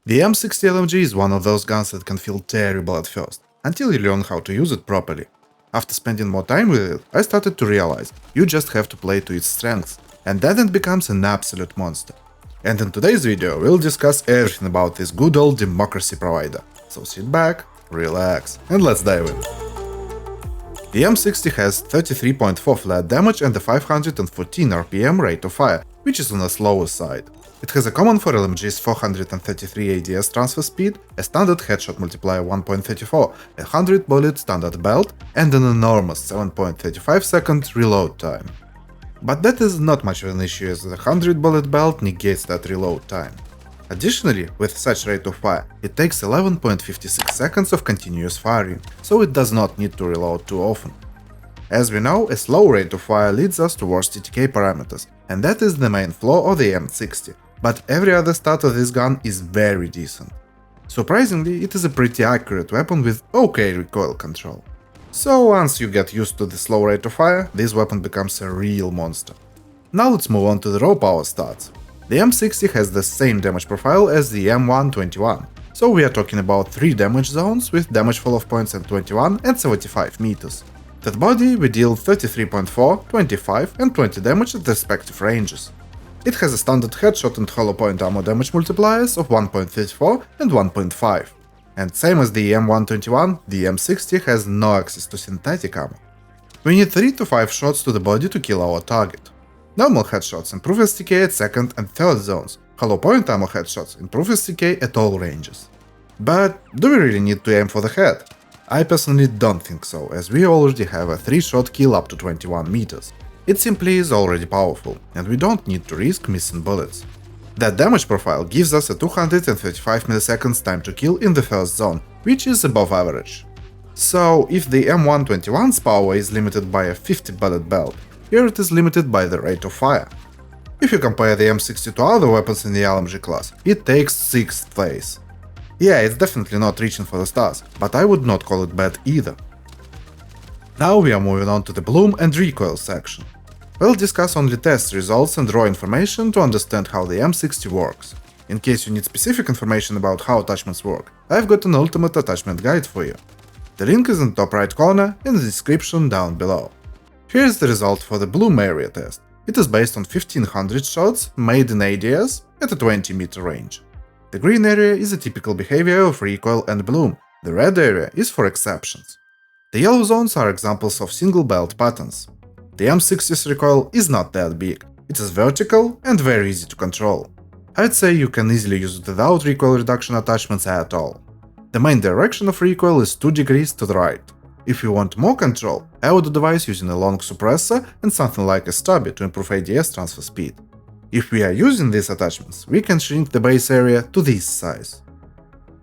The M60 LMG is one of those guns that can feel terrible at first, until you learn how to use it properly. After spending more time with it, I started to realize you just have to play to its strengths, and then it becomes an absolute monster. And in today's video we'll discuss everything about this good old democracy provider. So sit back, relax, and let's dive in. The M60 has 33.4 flat damage and a 514 RPM rate of fire, which is on the slower side. It has a common for LMG's 433 ADS transfer speed, a standard headshot multiplier 1.34, a 100 bullet standard belt, and an enormous 7.35 second reload time. But that is not much of an issue, as the 100 bullet belt negates that reload time. Additionally, with such rate of fire, it takes 11.56 seconds of continuous firing, so it does not need to reload too often. As we know, a slow rate of fire leads us towards TTK parameters, and that is the main flaw of the M60, but every other stat of this gun is very decent. Surprisingly, it is a pretty accurate weapon with okay recoil control. So once you get used to the slow rate of fire, this weapon becomes a real monster. Now let's move on to the raw power stats. The M60 has the same damage profile as the M121, so we are talking about 3 damage zones with damage fall-off points at 21 and 75 meters. At body we deal 33.4, 25 and 20 damage at the respective ranges. It has a standard headshot and hollow point ammo damage multipliers of 1.34 and 1.5. And same as the M121, the M60 has no access to synthetic ammo. We need 3 to 5 shots to the body to kill our target. Normal headshots improve STK at second and third zones, hollow point ammo headshots improve STK at all ranges. But do we really need to aim for the head? I personally don't think so, as we already have a 3-shot kill up to 21 meters. It simply is already powerful, and we don't need to risk missing bullets. That damage profile gives us a 235 milliseconds time to kill in the first zone, which is above average. So if the M121's power is limited by a 50 bullet belt, here it is limited by the rate of fire. If you compare the M60 to other weapons in the LMG class, it takes 6th place. Yeah, it's definitely not reaching for the stars, but I would not call it bad either. Now we are moving on to the Bloom and Recoil section. We'll discuss only test results and raw information to understand how the M60 works. In case you need specific information about how attachments work, I've got an ultimate attachment guide for you. The link is in the top right corner in the description down below. Here's the result for the Bloom area test. It is based on 1500 shots made in ADS at a 20 meter range. The green area is a typical behavior of Recoil and Bloom, the red area is for exceptions. The yellow zones are examples of single belt patterns. The M60's recoil is not that big, it is vertical and very easy to control. I'd say you can easily use it without recoil reduction attachments at all. The main direction of recoil is 2 degrees to the right. If you want more control, I would advise using a long suppressor and something like a stubby to improve ADS transfer speed. If we are using these attachments, we can shrink the base area to this size.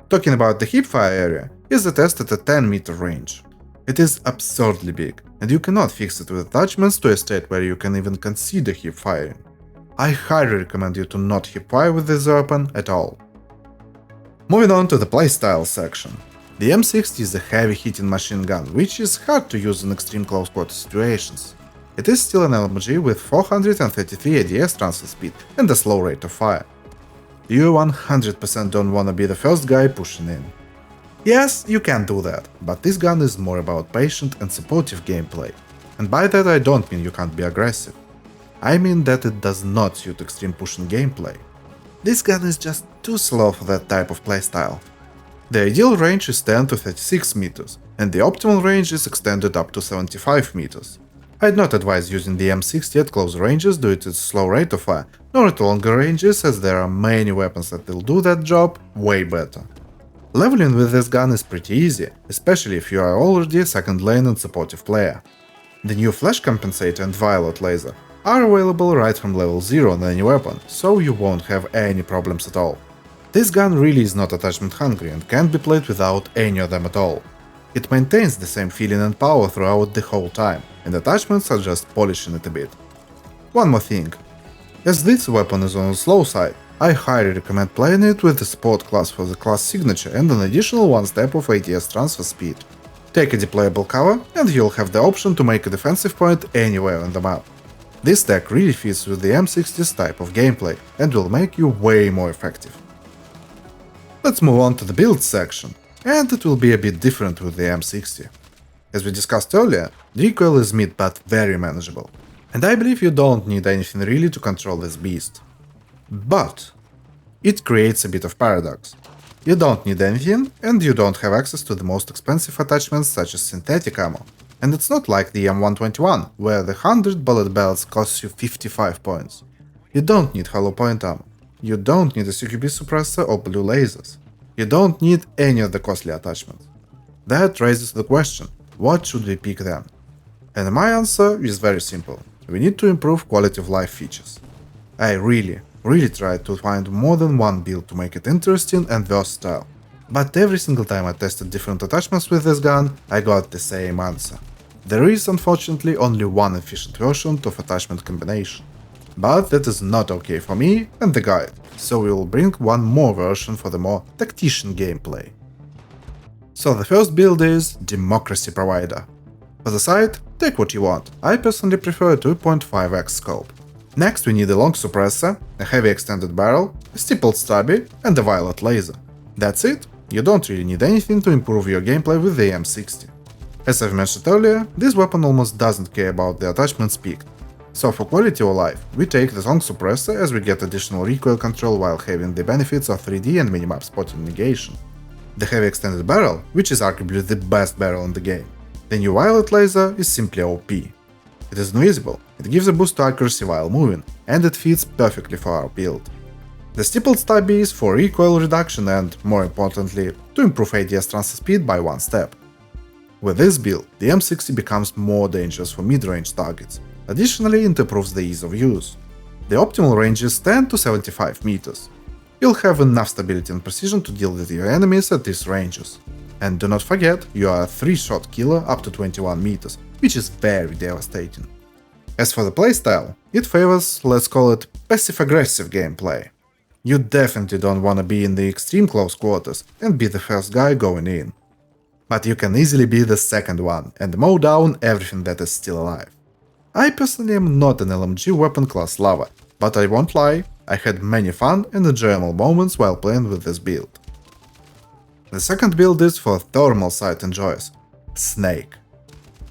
Talking about the hipfire area, is the test at a 10 meter range. It is absurdly big, and you cannot fix it with attachments to a state where you can even consider hip firing. I highly recommend you to not hip fire with this weapon at all. Moving on to the playstyle section. The M60 is a heavy-hitting machine gun, which is hard to use in extreme close-quarter situations. It is still an LMG with 433 ADS transfer speed and a slow rate of fire. You 100% don't wanna be the first guy pushing in. Yes, you can do that, but this gun is more about patient and supportive gameplay. And by that I don't mean you can't be aggressive. I mean that it does not suit extreme pushing gameplay. This gun is just too slow for that type of playstyle. The ideal range is 10 to 36 meters, and the optimal range is extended up to 75 meters. I'd not advise using the M60 at close ranges due to its slow rate of fire, nor at longer ranges, as there are many weapons that will do that job way better. Leveling with this gun is pretty easy, especially if you are already a second lane and supportive player. The new flash compensator and violet laser are available right from level 0 on any weapon, so you won't have any problems at all. This gun really is not attachment hungry and can't be played without any of them at all. It maintains the same feeling and power throughout the whole time, and attachments are just polishing it a bit. One more thing. As this weapon is on the slow side, I highly recommend playing it with the support class for the class signature and an additional 1 step of ADS transfer speed. Take a deployable cover and you'll have the option to make a defensive point anywhere on the map. This tech really fits with the M60's type of gameplay and will make you way more effective. let's move on to the build section, and it will be a bit different with the M60. As we discussed earlier, the recoil is mid but very manageable, and I believe you don't need anything really to control this beast. But it creates a bit of paradox. You don't need anything, and you don't have access to the most expensive attachments such as synthetic ammo. And it's not like the M121, where the 100 bullet belts costs you 55 points. You don't need hollow point ammo. You don't need a CQB suppressor or blue lasers. You don't need any of the costly attachments. That raises the question, what should we pick then? And my answer is very simple. We need to improve quality of life features. I really tried to find more than one build to make it interesting and versatile. But every single time I tested different attachments with this gun, I got the same answer. There is unfortunately only one efficient version of attachment combination. But that is not okay for me and the guide, so we will bring one more version for the more tactician gameplay. So the first build is Democracy Provider. For the sight, take what you want, I personally prefer a 2.5x scope. Next we need a long suppressor, a heavy extended barrel, a stippled stubby and a violet laser. That's it, you don't really need anything to improve your gameplay with the M60. As I've mentioned earlier, this weapon almost doesn't care about the attachments picked. So for quality of life, we take the long suppressor as we get additional recoil control while having the benefits of 3D and minimap spotting negation. The heavy extended barrel, which is arguably the best barrel in the game. The new violet laser is simply OP. It is invisible, it gives a boost to accuracy while moving, and it fits perfectly for our build. The stippled stubby is for recoil reduction and, more importantly, to improve ADS transfer speed by one step. With this build, the M60 becomes more dangerous for mid-range targets. Additionally, it improves the ease of use. The optimal range is 10 to 75 meters. You'll have enough stability and precision to deal with your enemies at these ranges. And do not forget, you are a 3-shot killer up to 21 meters, which is very devastating. As for the playstyle, it favors, let's call it, passive-aggressive gameplay. You definitely don't want to be in the extreme close quarters and be the first guy going in. But you can easily be the second one and mow down everything that is still alive. I personally am not an LMG weapon class lover, but I won't lie, I had many fun and enjoyable moments while playing with this build. The second build is for thermal sight enjoyers, Snake.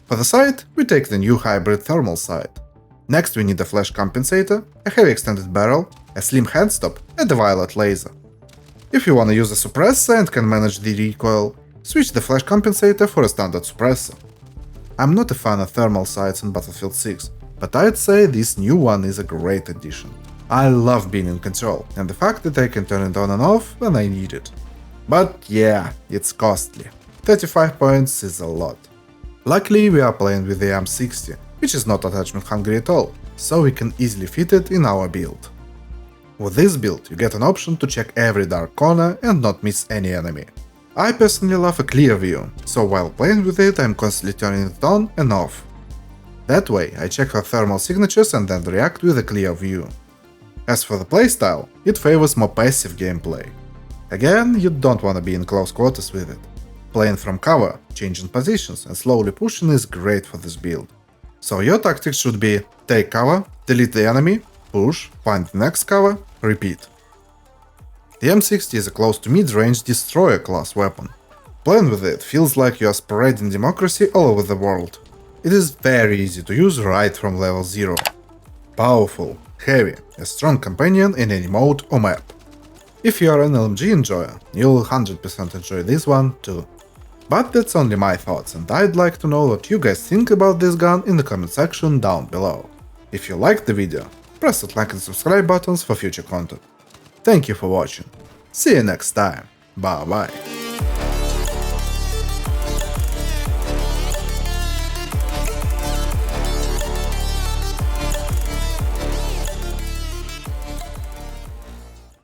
For the sight, we take the new hybrid thermal sight. Next we need a flash compensator, a heavy extended barrel, a slim handstop and a violet laser. If you wanna use a suppressor and can manage the recoil, switch the flash compensator for a standard suppressor. I'm not a fan of thermal sights in Battlefield 6, but I'd say this new one is a great addition. I love being in control, and the fact that I can turn it on and off when I need it. But yeah, it's costly. 35 points is a lot. Luckily we are playing with the M60, which is not attachment hungry at all, so we can easily fit it in our build. With this build you get an option to check every dark corner and not miss any enemy. I personally love a clear view, so while playing with it I'm constantly turning it on and off. That way I check her thermal signatures and then react with a clear view. As for the playstyle, it favors more passive gameplay. Again, you don't want to be in close quarters with it. Playing from cover, changing positions and slowly pushing is great for this build. So your tactics should be take cover, delete the enemy, push, find the next cover, repeat. The M60 is a close to mid-range destroyer class weapon. Playing with it feels like you are spreading democracy all over the world. It is very easy to use right from level 0. Powerful, heavy, a strong companion in any mode or map. If you are an LMG enjoyer, you'll 100% enjoy this one too. But that's only my thoughts and I'd like to know what you guys think about this gun in the comment section down below. If you liked the video, press that like and subscribe buttons for future content. Thank you for watching. See you next time. Bye bye.